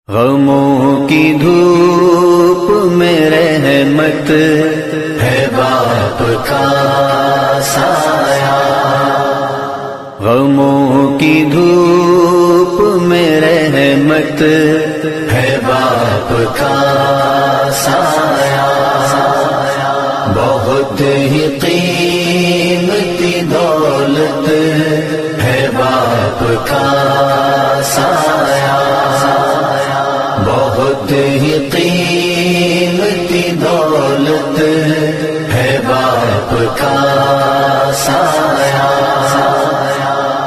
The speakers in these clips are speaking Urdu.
غموں کی دھوپ میں رحمت ہے باپ کا سایہ، غموں کی دھوپ میں رحمت ہے باپ کا سایہ، بہت ہی قیمتی دولت ہے باپ کا سایہ، بہت ہی قیمتی دولت ہے باپ کا سایہ،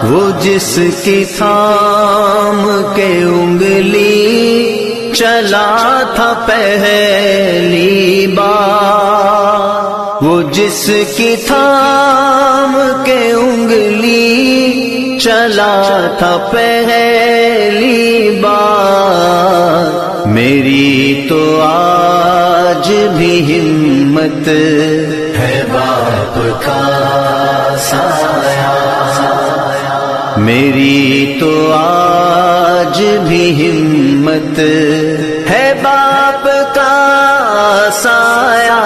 وہ جس کی تھام کے انگلی چلا تھا پہلی بار، وہ جس کی تھام کے انگلی چلا تھا پہلی بار، میری تو آج بھی ہمت ہے باپ کا سایہ، میری تو آج بھی ہمت ہے باپ کا سایہ،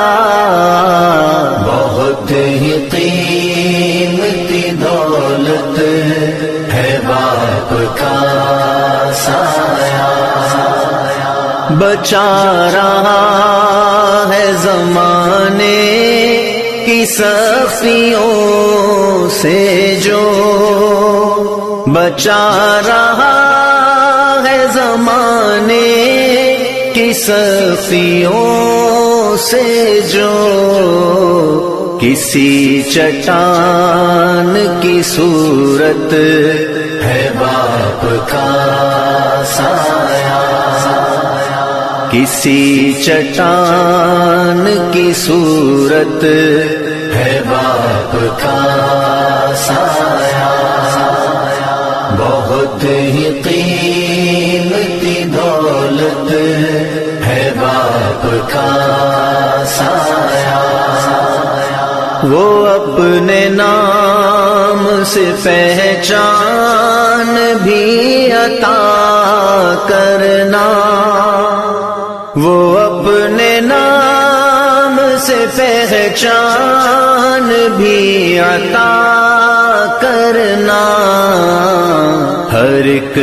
بہت ہی قیمتی دولت ہے باپ کا سایہ، بچا رہا ہے زمانے کی سختیوں سے جو، بچا رہا ہے زمانے کی سختیوں سے جو، کسی چٹان کی صورت ہے باپ کا سایہ، کسی چٹان کی صورت ہے باپ کا سایہ، بہت ہی قیمتی دولت ہے باپ کا سایہ، وہ اپنے نام سے پہچان بھی عطا کرنا، وہ اپنے نام سے پہچان بھی عطا کرنا، ہر ایک